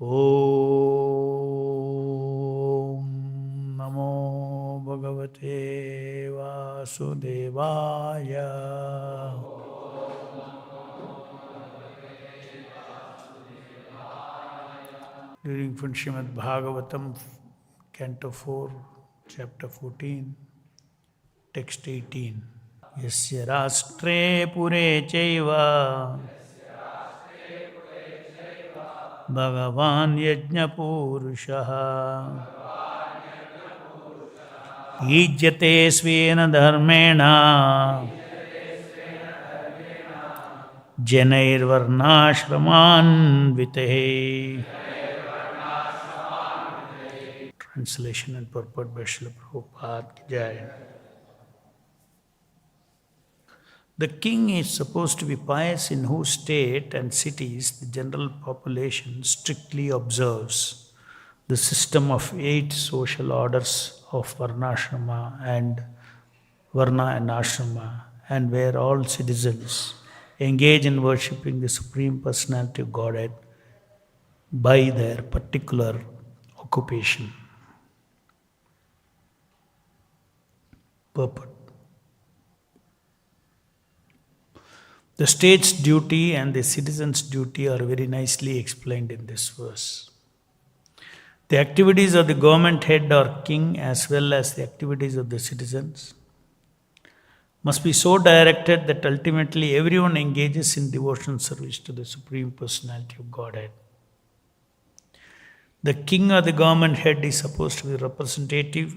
Om Namo Bhagavate Vasudevaya. Reading from Srimad Bhagavatam, Canto 4, Chapter 14, Text 18. Yasya Rashtre Pure Chaiva Bhagavan Yajna Purushaha Yijyate Svena Dharmena Janair Varnashraman Vitehe. Translation and purport by Srila Prabhupada ki Jai. The king is supposed to be pious, in whose state and cities the general population strictly observes the system of 8 social orders of Varnashrama and Varna and Ashrama, and where all citizens engage in worshipping the Supreme Personality of Godhead by their particular occupation. Purport. The state's duty and the citizen's duty are very nicely explained in this verse. The activities of the government head or king, as well as the activities of the citizens, must be so directed that ultimately everyone engages in devotional service to the Supreme Personality of Godhead. The king or the government head is supposed to be representative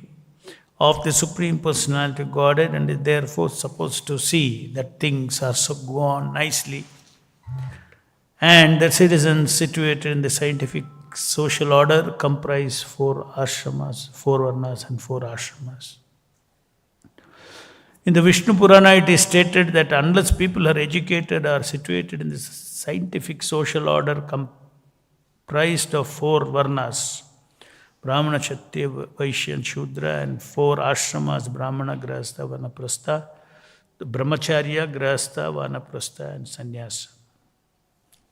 of the Supreme Personality of Godhead and is therefore supposed to see that things are so go on nicely, and the citizens situated in the scientific social order comprise 4 ashramas, 4 varnas and 4 ashramas. In the Vishnu Purana it is stated that unless people are educated or situated in the scientific social order comprised of 4 varnas, Brahmana, Kshatriya, Vaishya and Shudra, and 4 ashramas, Brahmana, Grahastha, Vanaprastha, Brahmacharya, Grahastha, Vanaprastha and Sannyasa.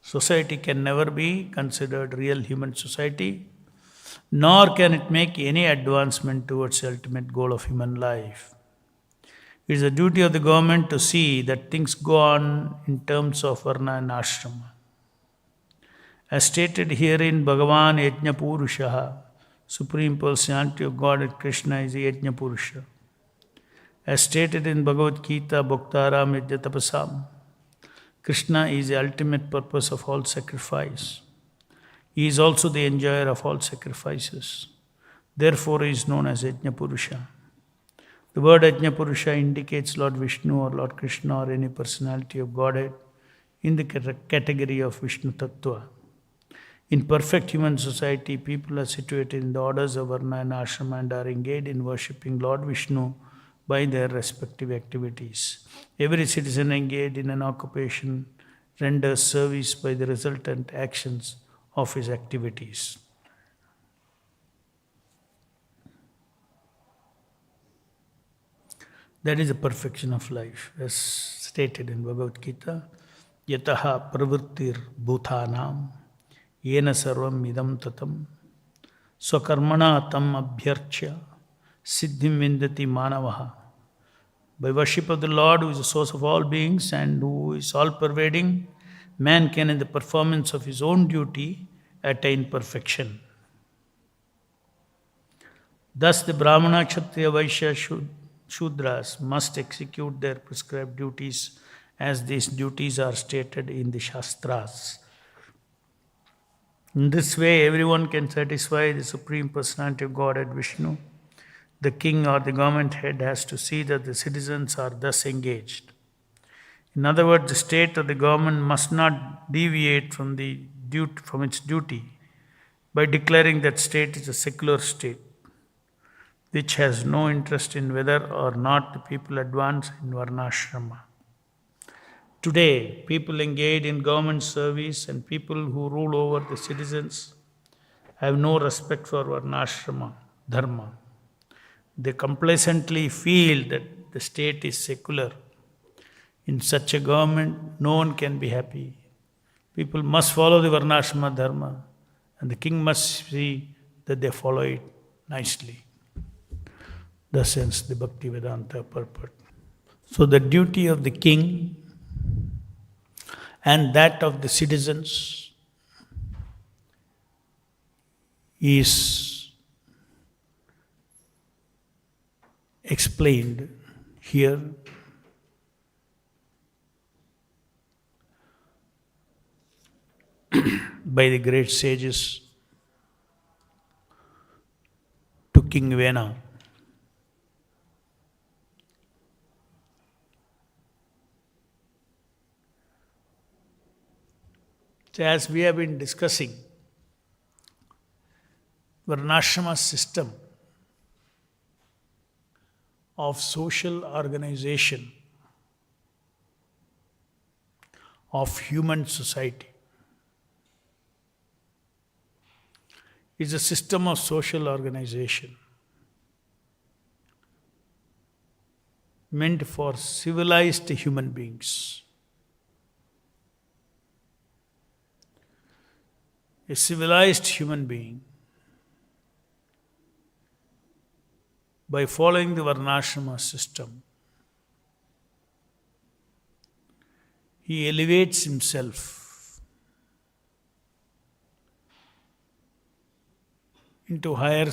Society can never be considered real human society, nor can it make any advancement towards the ultimate goal of human life. It is the duty of the government to see that things go on in terms of Varna and Ashrama. As stated herein, Bhagavan Yajna Purushaha, Supreme Personality of God Krishna is the Yajna Purusha. As stated in Bhagavad Gita, Bhaktaram Yajna Tapasam, Krishna is the ultimate purpose of all sacrifice. He is also the enjoyer of all sacrifices. Therefore, he is known as Yajna Purusha. The word Yajna Purusha indicates Lord Vishnu or Lord Krishna or any personality of Godhead in the category of Vishnu Tattva. In perfect human society, people are situated in the orders of Varna and Ashrama and are engaged in worshipping Lord Vishnu by their respective activities. Every citizen engaged in an occupation renders service by the resultant actions of his activities. That is the perfection of life, as stated in Bhagavad Gita. Yataha pravrittir bhutanam yena sarvam idam tatam swakarmana tam abhyarchya siddhim vindati manavaha. By worship of the Lord, who is the source of all beings and who is all-pervading, man can, in the performance of his own duty, attain perfection. Thus, the Brahmana, Kshatriya, Vaishya, Shudras must execute their prescribed duties as these duties are stated in the Shastras. In this way, everyone can satisfy the Supreme Personality of Godhead Vishnu. The king or the government head has to see that the citizens are thus engaged. In other words, the state or the government must not deviate from its duty by declaring that state is a secular state, which has no interest in whether or not the people advance in Varnashrama. Today, people engaged in government service and people who rule over the citizens have no respect for Varnashrama dharma. They complacently feel that the state is secular. In such a government, no one can be happy. People must follow the Varnashrama dharma And the king must see that they follow it nicely. Thus ends the Bhaktivedanta purport. So the duty of the king and that of the citizens is explained here. By the great sages to King Vena. So as we have been discussing, Varnashrama system of social organization of human society is a system of social organization meant for civilized human beings. A civilized human being, by following the Varnashrama system, he elevates himself into higher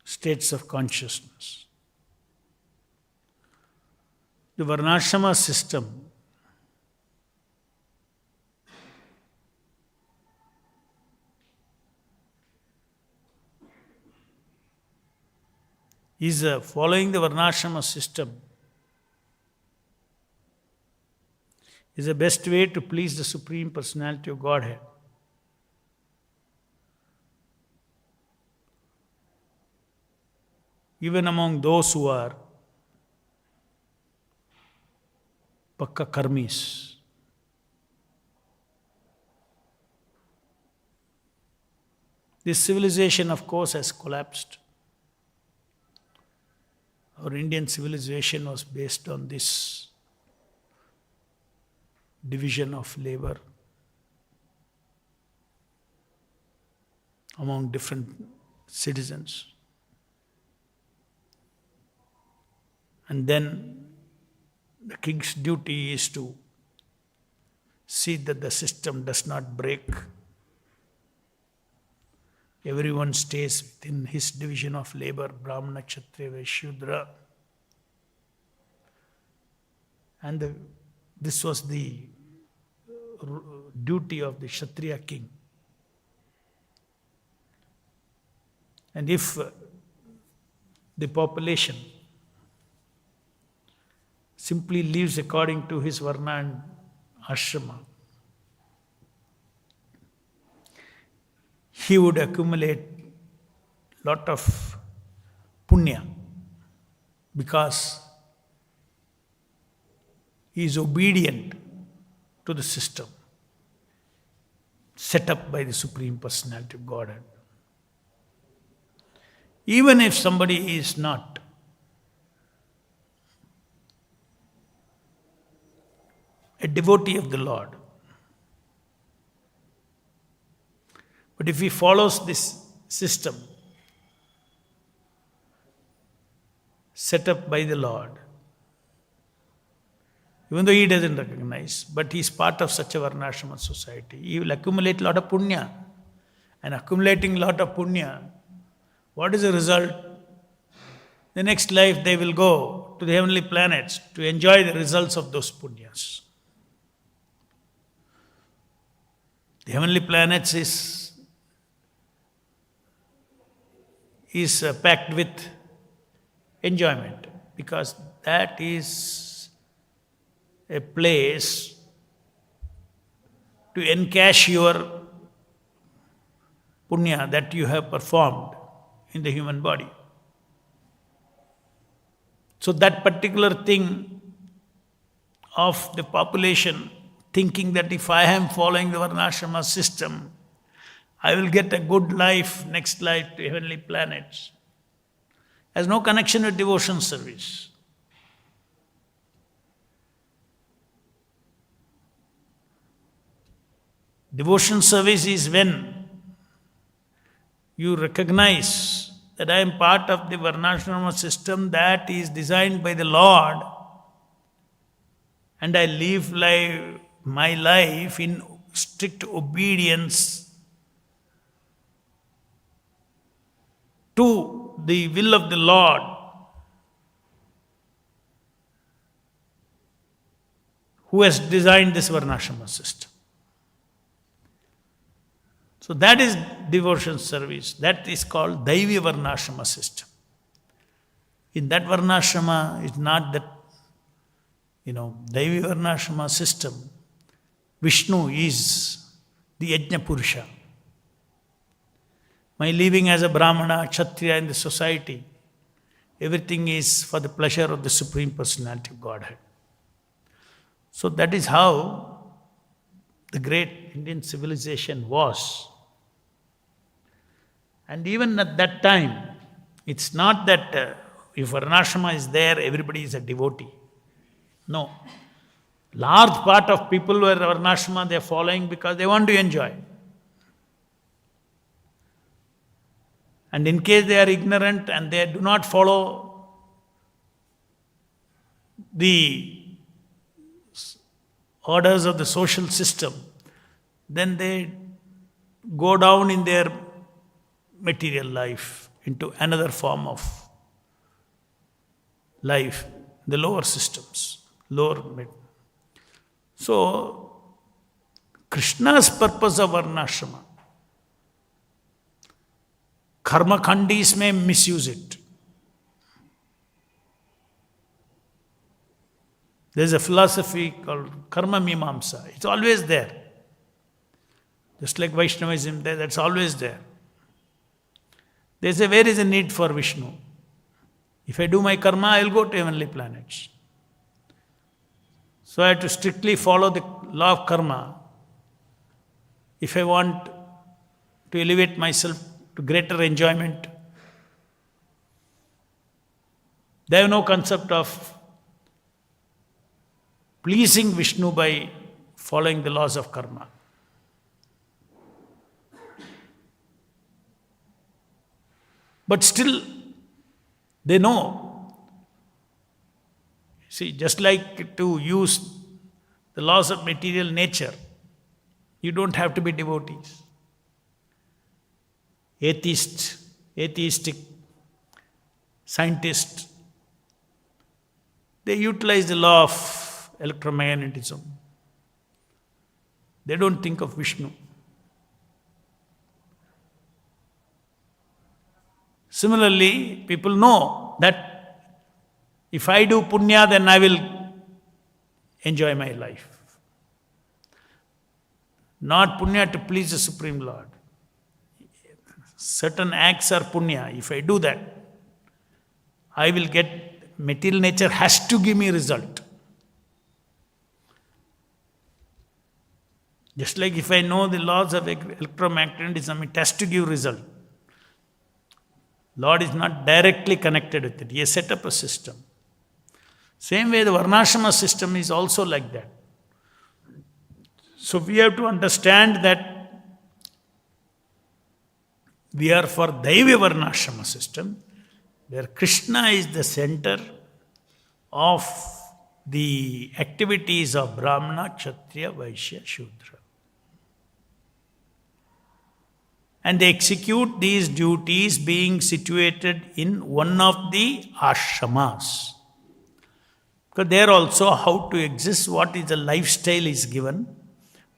states of consciousness. The Varnashrama system is following the Varnashrama system is the best way to please the Supreme Personality of Godhead. Even among those who are pakka karmis. This civilization, of course, has collapsed. Our Indian civilization was based on this division of labor among different citizens. And then the king's duty is to see that the system does not break. Everyone stays within his division of labor, Brahmana, Kshatriya, Vaishya, Shudra. And this was the duty of the Kshatriya king. And if the population simply lives according to his Varna and Ashrama, he would accumulate lot of punya because he is obedient to the system set up by the Supreme Personality of Godhead. Even if somebody is not a devotee of the Lord, but if he follows this system set up by the Lord, even though he doesn't recognize, but he is part of such a Varnashrama society, he will accumulate a lot of punya. And accumulating a lot of punya, what is the result? The next life they will go to the heavenly planets to enjoy the results of those punyas. The heavenly planets is packed with enjoyment because that is a place to encash your punya that you have performed in the human body. So that particular thing of the population thinking that if I am following the Varnashrama system, I will get a good life, next life to heavenly planets, has no connection with devotion service. Devotion service is when you recognize that I am part of the Varnashrama system that is designed by the Lord, and I live my life in strict obedience to the will of the Lord, who has designed this Varnashrama system. So that is devotion service. That is called Daivi Varnashrama system. In that Varnashrama, it's not that, Daivi Varnashrama system, Vishnu is the Yajna Purusha. My living as a Brahmana, Kshatriya in the society, everything is for the pleasure of the Supreme Personality of Godhead. So that is how the great Indian civilization was. And even at that time, it's not that if Varnashrama is there, everybody is a devotee. No. Large part of people were Varnashrama, they are following because they want to enjoy. And in case they are ignorant and they do not follow the orders of the social system, then they go down in their material life into another form of life, the lower systems, So, Krishna's purpose of Varnashrama, karma khandis may misuse it. There is a philosophy called karma mimamsa. It's always there. Just like Vaishnavism, that's always there. They say, where is the need for Vishnu? If I do my karma, I will go to heavenly planets. So I have to strictly follow the law of karma. If I want to elevate myself to greater enjoyment, they have no concept of pleasing Vishnu by following the laws of karma. But still, they know. See, just like to use the laws of material nature, you don't have to be devotees. Atheistic scientists, they utilize the law of electromagnetism. They don't think of Vishnu. Similarly, people know that if I do punya, then I will enjoy my life. Not punya to please the Supreme Lord. Certain acts are punya. If I do that, I will get, material nature has to give me result. Just like if I know the laws of electromagnetism, it has to give result. Lord is not directly connected with it. He has set up a system. Same way the Varnashrama system is also like that. So we have to understand that we are for Daivi Varnashrama system, where Krishna is the center of the activities of Brahmana, Kshatriya, Vaishya, Shudra. And they execute these duties being situated in one of the ashramas. Because there also how to exist, what is the lifestyle is given,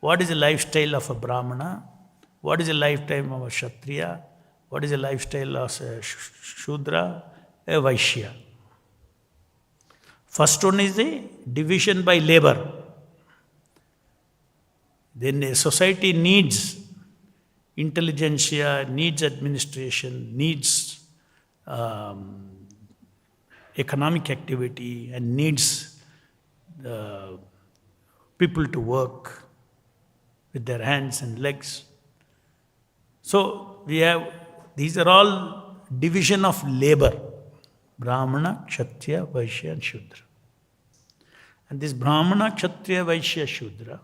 what is the lifestyle of a Brahmana, what is the lifetime of a Kshatriya, what is the lifestyle of a Shudra, a Vaishya. First one is the division by labor. Then a society needs intelligentsia, needs administration, needs economic activity, and needs people to work with their hands and legs. So we have, these are all division of labor. Brahmana, Kshatriya, Vaishya and Shudra. And this Brahmana, Kshatriya, Vaishya, Shudra,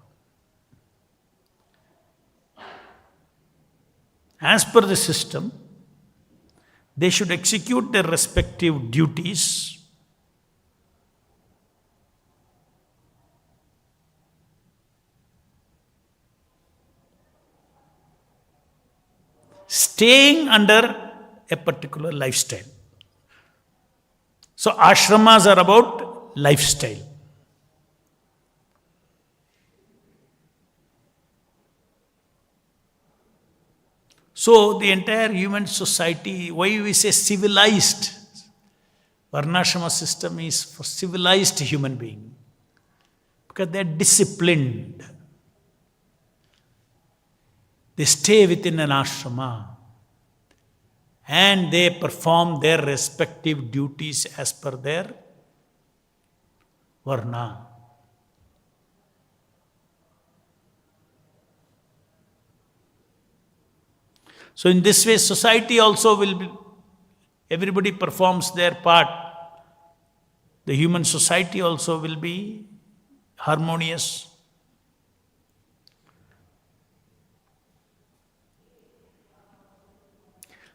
as per the system, They should execute their respective duties. Staying under a particular lifestyle. So ashramas are about lifestyle. So the entire human society, why we say civilized, Varnashrama system is for civilized human being. Because they are disciplined. They stay within an ashrama. And they perform their respective duties as per their varna. So in this way, society also will be, everybody performs their part. The human society also will be harmonious.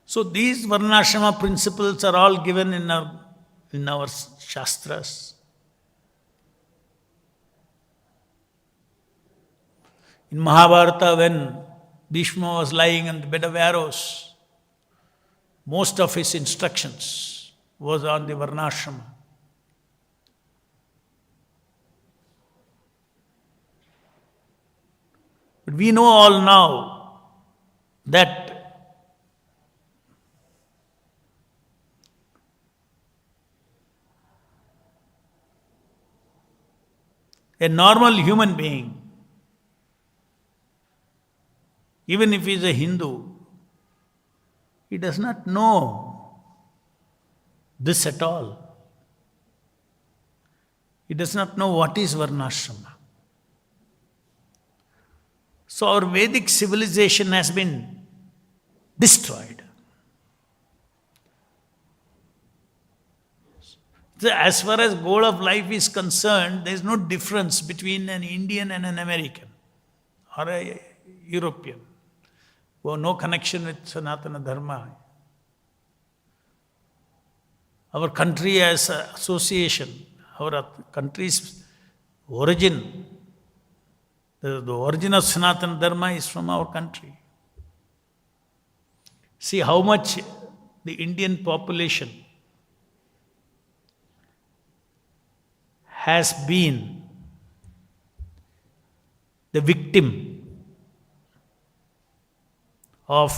So these Varnashrama principles are all given in our Shastras. In Mahabharata, when Bhishma was lying on the bed of arrows, most of his instructions was on the Varnashrama. But we know all now that a normal human being, even if he is a Hindu, he does not know this at all. He does not know what is Varnashrama. So our Vedic civilization has been destroyed. So as far as goal of life is concerned, there is no difference between an Indian and an American or a European who have no connection with Sanatana Dharma. Our country as an association, our country's origin, the origin of Sanatana Dharma is from our country. See how much the Indian population has been the victim of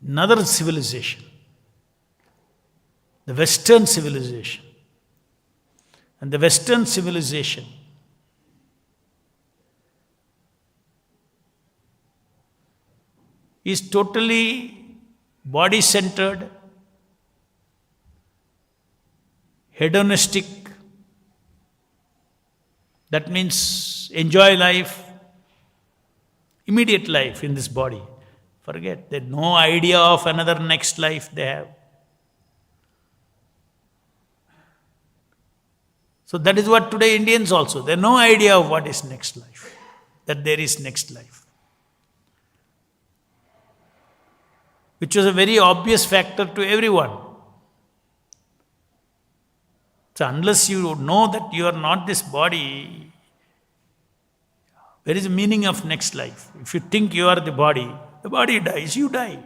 another civilization, the Western civilization. And the Western civilization is totally body-centered, hedonistic. That means enjoy life, immediate life in this body. Forget, there's no idea of another next life they have. So that is what today Indians also, they have no idea of what is next life, that there is next life. Which was a very obvious factor to everyone. So unless you know that you are not this body, where is the meaning of next life? If you think you are the body dies, you die.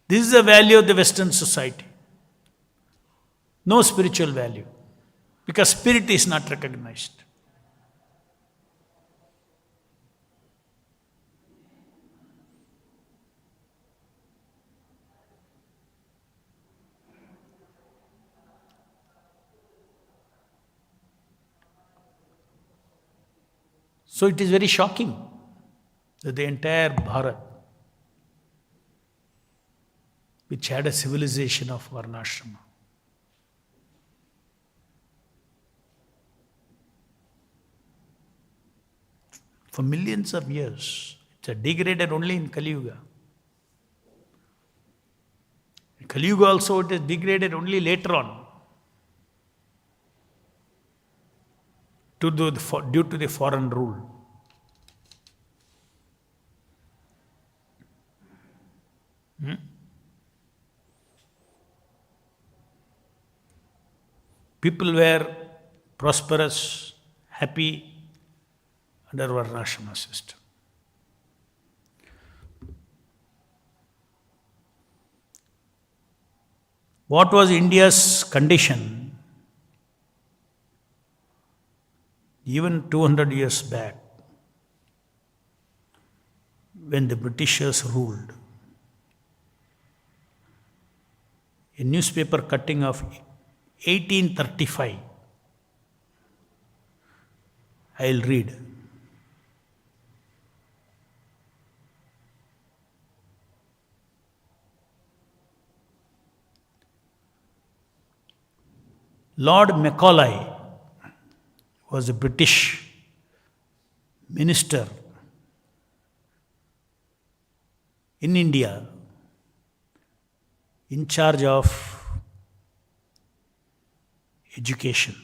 This is the value of the Western society. No spiritual value, because spirit is not recognized. So it is very shocking that the entire Bharat, which had a civilization of Varnashrama, for millions of years, it's degraded only in Kali Yuga. In Kali Yuga also it is degraded only later on due to the foreign rule. People were prosperous, happy under Varnashrama system. What was India's condition even 200 years back when the Britishers ruled? A newspaper cutting of 1835. I'll read. Lord Macaulay was a British minister in India in charge of education.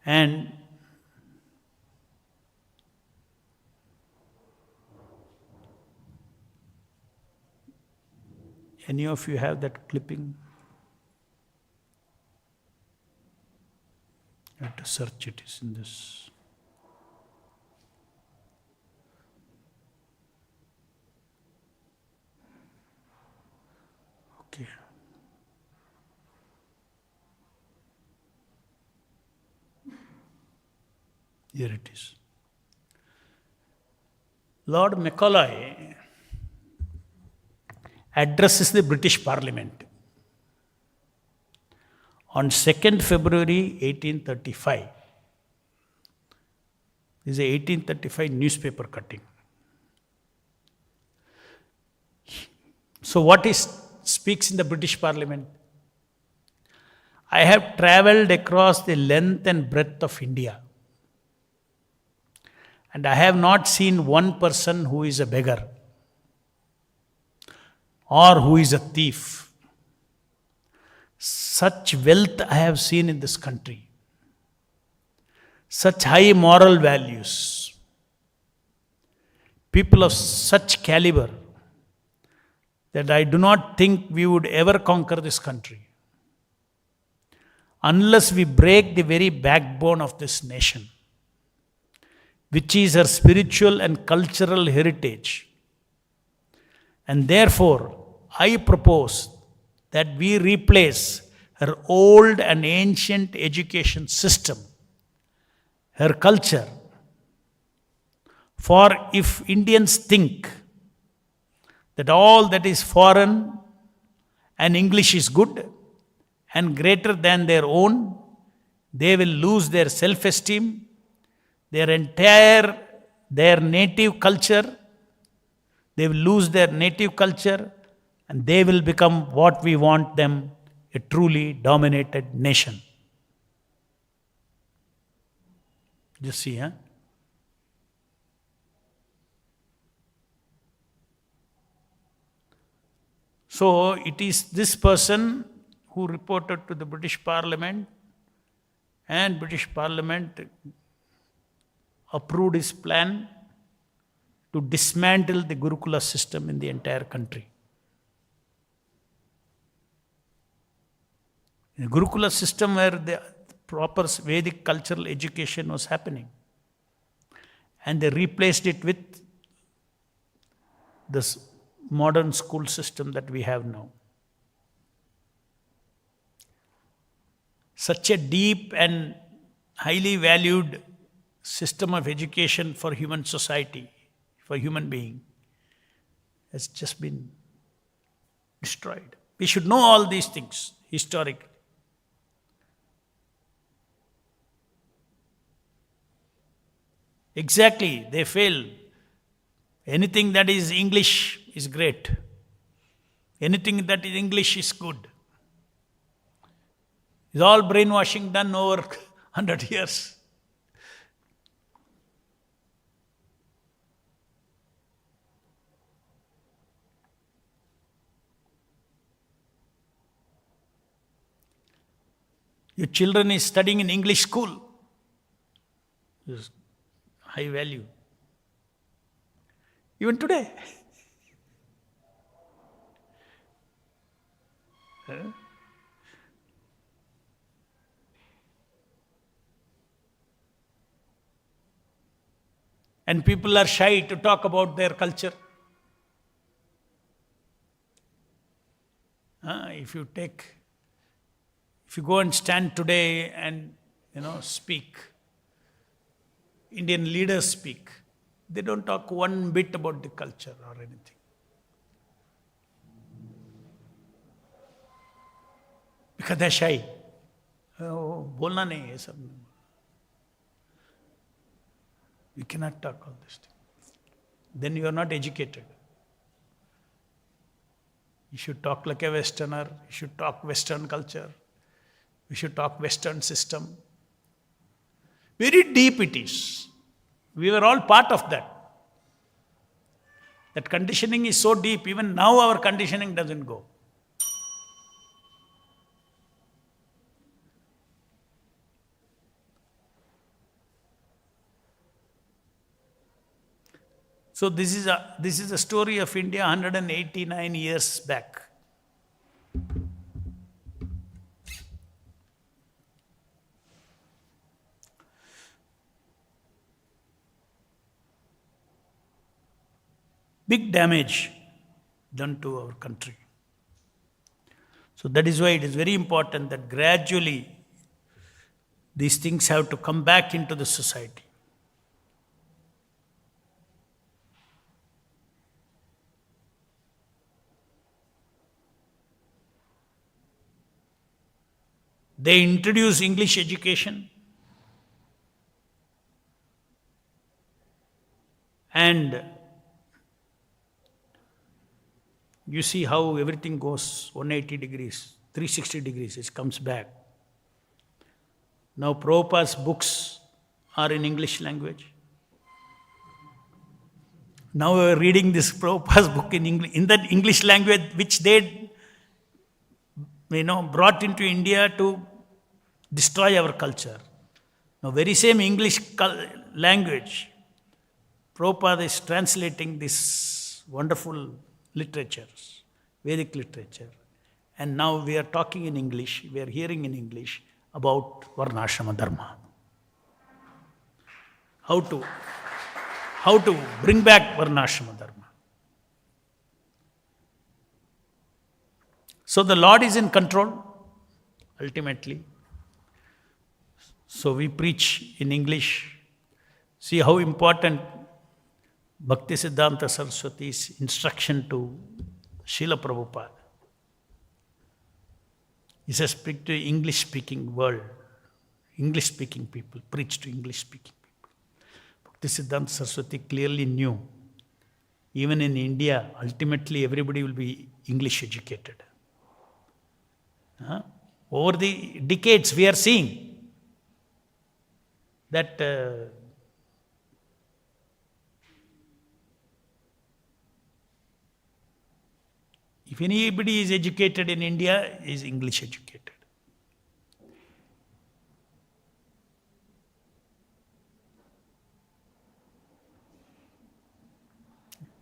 And any of you have that clipping? You have to search it. It's in this. Okay. Here it is. Lord Macaulay addresses the British Parliament on 2nd February 1835. This is a 1835 newspaper cutting. So what he speaks in the British Parliament? I have travelled across the length and breadth of India, and I have not seen one person who is a beggar or who is a thief. Such wealth I have seen in this country, such high moral values, people of such caliber, that I do not think we would ever conquer this country unless we break the very backbone of this nation, which is her spiritual and cultural heritage. And therefore, I propose that we replace her old and ancient education system, her culture. For if Indians think that all that is foreign and English is good and greater than their own, they will lose their self-esteem, their native culture. They will lose their native culture, and they will become what we want them, a truly dominated nation. Just see, huh? So it is this person who reported to the British Parliament, and British Parliament approved his plan to dismantle the Gurukula system in the entire country. The Gurukula system where the proper Vedic cultural education was happening. And they replaced it with this modern school system that we have now. Such a deep and highly valued system of education for human society, for human being, has just been destroyed. We should know all these things historically. Exactly, they fail. Anything that is English is great. Anything that is English is good. It's all brainwashing done over 100 years. Your children is studying in English school. It's high value. Even today. And people are shy to talk about their culture. If you go and stand today and speak, Indian leaders speak, they don't talk one bit about the culture or anything. Because they're shy. बोलना नहीं है सब. We cannot talk all this thing. Then you are not educated. You should talk like a Westerner. You should talk Western culture. You should talk Western system. Very deep it is. We were all part of that. That conditioning is so deep. Even now our conditioning doesn't go. So this is a story of India 189 years back. Big damage done to our country. So that is why it is very important that gradually these things have to come back into the society. They introduce English education, and you see how everything goes 180 degrees, 360 degrees, it comes back. Now Prabhupada's books are in English language. Now we are reading this Prabhupada's book in that English language which they brought into India to destroy our culture. Now very same English language, Prabhupada is translating this wonderful literatures, Vedic literature. And now we are talking in English, we are hearing in English about Varnashrama Dharma. How to bring back Varnashrama Dharma. So the Lord is in control, ultimately. So we preach in English. See how important Bhaktivedanta Saraswati's instruction to Srila Prabhupada. He says, speak to English-speaking world, English-speaking people, preach to English-speaking people. Bhaktivedanta Saraswati clearly knew, even in India, ultimately everybody will be English educated. Over the decades, we are seeing that if anybody is educated in India, is English educated.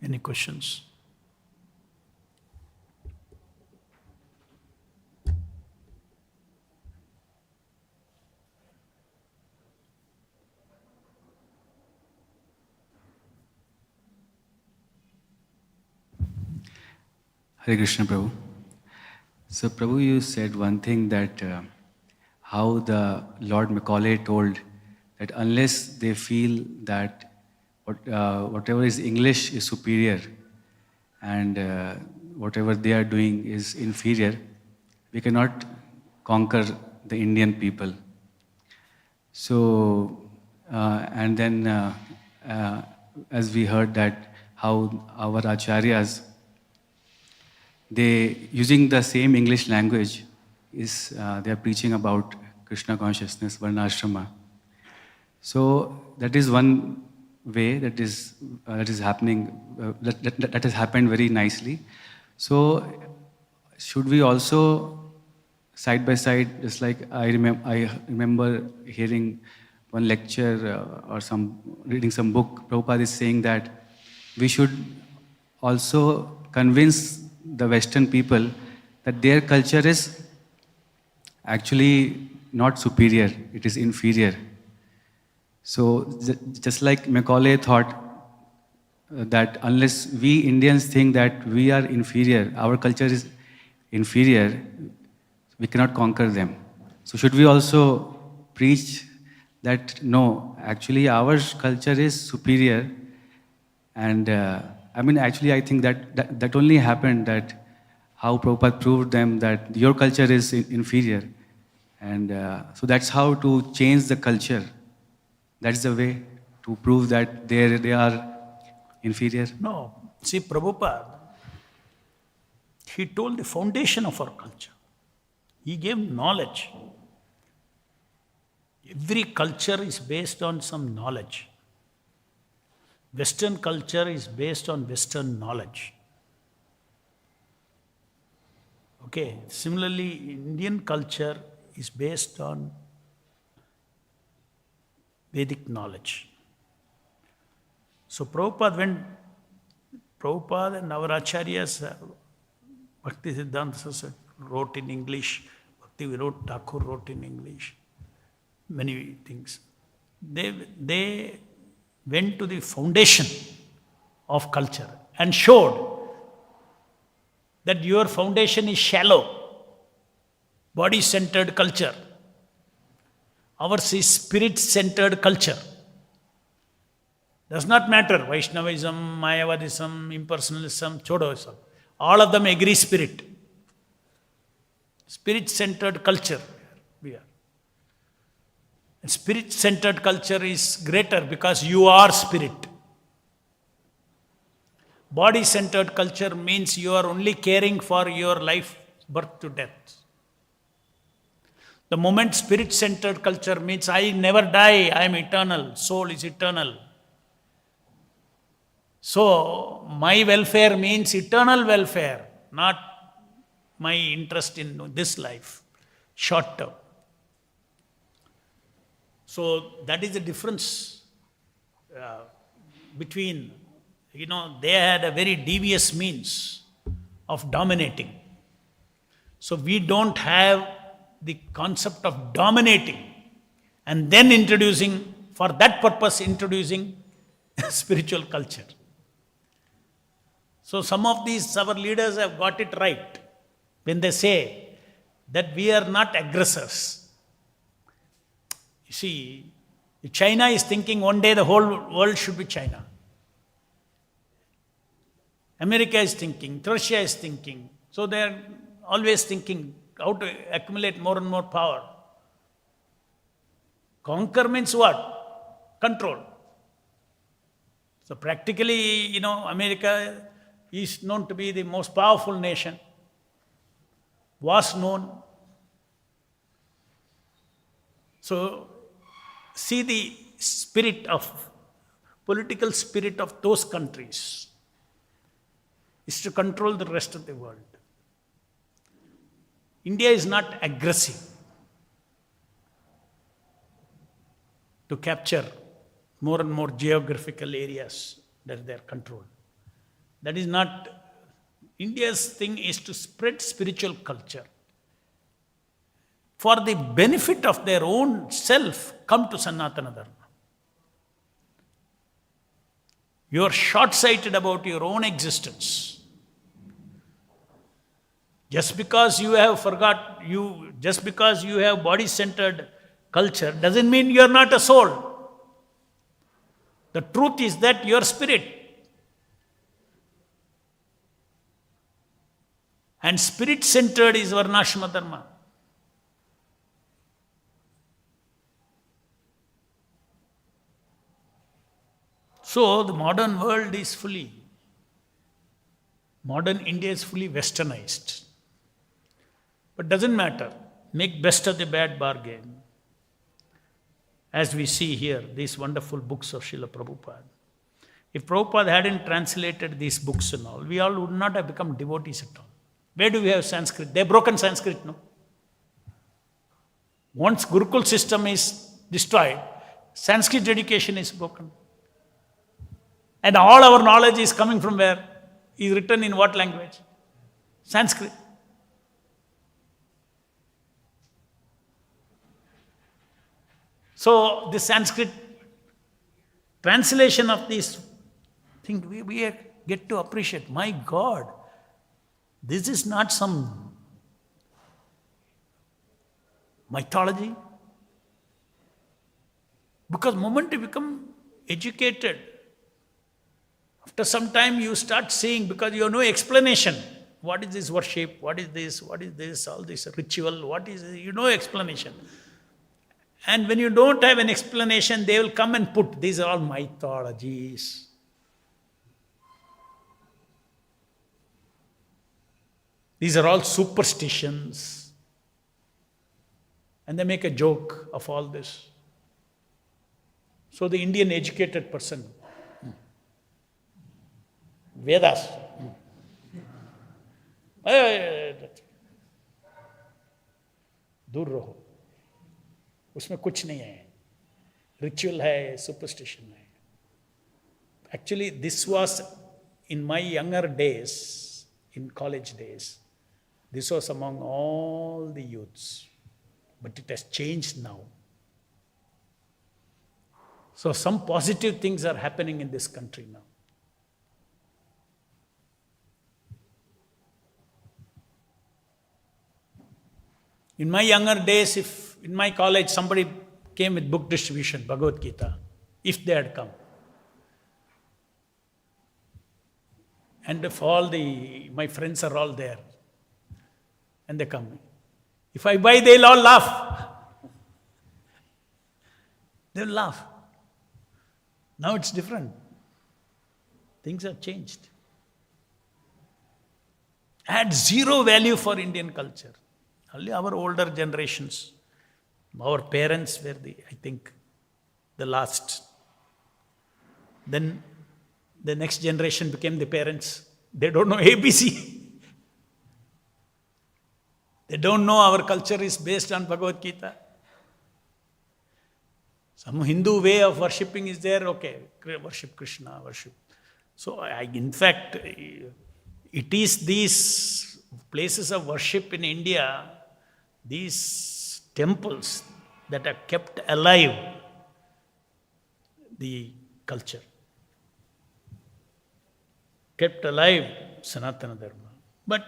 Any questions? Hare Krishna, Prabhu. So, Prabhu, you said one thing that how the Lord Macaulay told that unless they feel that whatever is English is superior and whatever they are doing is inferior, we cannot conquer the Indian people. So, and then as we heard that how our acharyas, they using the same English language is they are preaching about Krishna consciousness, Varnashrama. So that is one way that is happening. That has happened very nicely. So should we also side by side, just like I remember hearing one lecture or reading some book. Prabhupada is saying that we should also convince the Western people that their culture is actually not superior, it is inferior. So just like Macaulay thought that unless we Indians think that we are inferior, our culture is inferior, we cannot conquer them. So should we also preach that no, actually our culture is superior? And actually I think that only happened, that how Prabhupada proved them that your culture is inferior. And so that's how to change the culture. That's the way to prove that they are inferior. No. See, Prabhupada, he told the foundation of our culture. He gave knowledge. Every culture is based on some knowledge. Western culture is based on Western knowledge. Okay, similarly, Indian culture is based on Vedic knowledge. So Prabhupada and our acharyas, Bhaktivedanta wrote in English, Bhaktivedanta Thakur wrote in English, many things. They went to the foundation of culture and showed that your foundation is shallow, body-centered culture. Ours is spirit-centered culture. Does not matter, Vaishnavism, Mayavadism, impersonalism, Chodoism. All of them agree spirit. Spirit-centered culture we are. And spirit-centered culture is greater because you are spirit. Body-centered culture means you are only caring for your life, birth to death. The moment spirit-centered culture means I never die, I am eternal, soul is eternal. So, my welfare means eternal welfare, not my interest in this life, short term. So, that is the difference between, they had a very devious means of dominating. So, we don't have the concept of dominating and then introducing, for that purpose, introducing spiritual culture. So some of these, our leaders have got it right when they say that we are not aggressors. You see, China is thinking one day the whole world should be China. America is thinking, Russia is thinking. So they are always thinking how to accumulate more and more power. Conquer means what? Control. So practically, America is known to be the most powerful nation, was known. So, see the political spirit of those countries is to control the rest of the world. India is not aggressive to capture more and more geographical areas that they are controlled. That is not, India's thing is to spread spiritual culture. For the benefit of their own self, come to Sanatana Dharma. You are short-sighted about your own existence. Just because you have just because you have body-centered culture doesn't mean you are not a soul. The truth is that you are spirit. And spirit-centered is Varnashrama Dharma. So the modern world is modern India is fully westernized. But doesn't matter. Make best of the bad bargain. As we see here, these wonderful books of Srila Prabhupada. If Prabhupada hadn't translated these books and all, we all would not have become devotees at all. Where do we have Sanskrit? They've broken Sanskrit, no? Once Gurukul system is destroyed, Sanskrit education is broken. And all our knowledge is coming from where? Is written in what language? Sanskrit. So the Sanskrit translation of these things, we get to appreciate, my God, this is not some mythology. Because the moment you become educated, after some time you start seeing, because you have no explanation. What is this worship? What is this? What is this? All this ritual? What is this? You know explanation. And when you don't have an explanation, they will come and put, these are all mythologies. These are all superstitions. And they make a joke of all this. So the Indian educated person, Vedas, दूर रहो, उसमें कुछ नहीं है, ritual है, superstition है. Actually, this was in my younger days, in college days, this was among all the youths, but it has changed now. So some positive things are happening in this country now. In my younger days, if in my college somebody came with book distribution, Bhagavad Gita, if they had come, and if my friends are all there, and they come, if I buy, they'll all laugh. They'll laugh. Now it's different. Things have changed. Had zero value for Indian culture. Only our older generations, our parents were I think, the last. Then the next generation became the parents. They don't know ABC. They don't know our culture is based on Bhagavad Gita. Some Hindu way of worshipping is there, okay, worship Krishna, worship. So in fact, it is these places of worship in India, these temples that have kept alive the culture. Kept alive Sanatana Dharma. But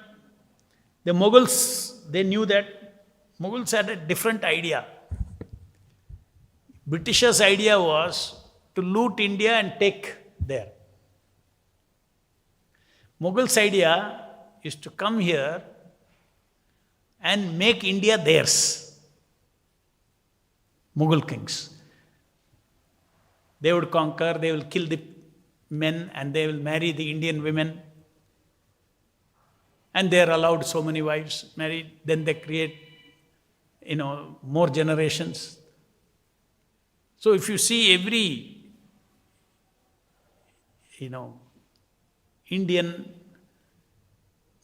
the Mughals, they knew that. Mughals had a different idea. Britishers' idea was to loot India and take there. Mughals' idea is to come here and make India theirs. Mughal kings. They would conquer, they will kill the men and they will marry the Indian women. And they are allowed so many wives married. Then they create, more generations. So if you see every, Indian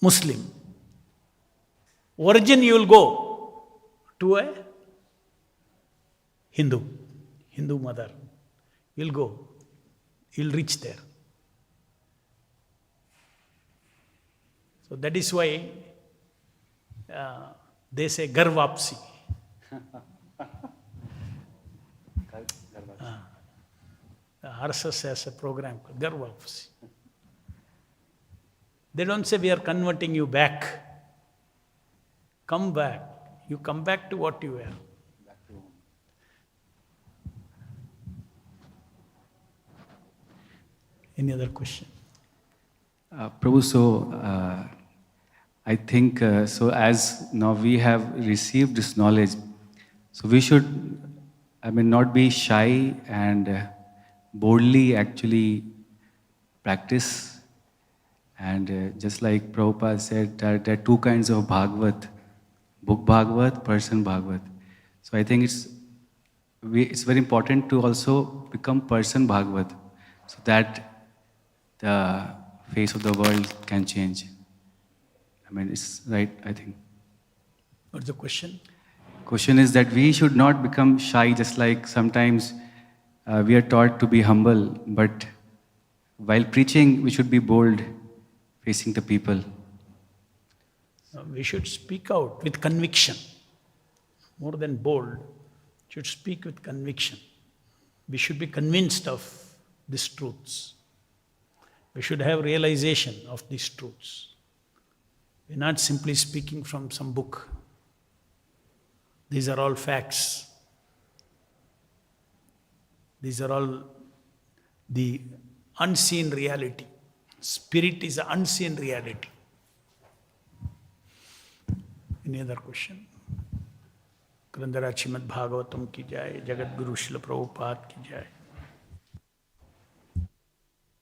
Muslim, origin you will go to a Hindu mother. You'll go, you'll reach there. So that is why they say Garvapsi. RSS has a program called Garvapsi. They don't say we are converting you back. Come back. You come back to what you were. Any other question? Prabhu, so I think, so as now we have received this knowledge, so we should, not be shy and boldly actually practice. And just like Prabhupada said, that there are two kinds of Bhagavat, book Bhagavat, person Bhagavat. So I think it's very important to also become person Bhagavat, so that the face of the world can change. It's right, I think. What's the question? Question is that we should not become shy, just like sometimes we are taught to be humble, but while preaching, we should be bold, facing the people. We should speak out with conviction. More than bold, should speak with conviction. We should be convinced of these truths. We should have realization of these truths. We're not simply speaking from some book. These are all facts. These are all the unseen reality. Spirit is an unseen reality. Any other question? Grandhara Srimad Bhagavatam ki jai, Jagat Guru Srila Prabhupada ki jai.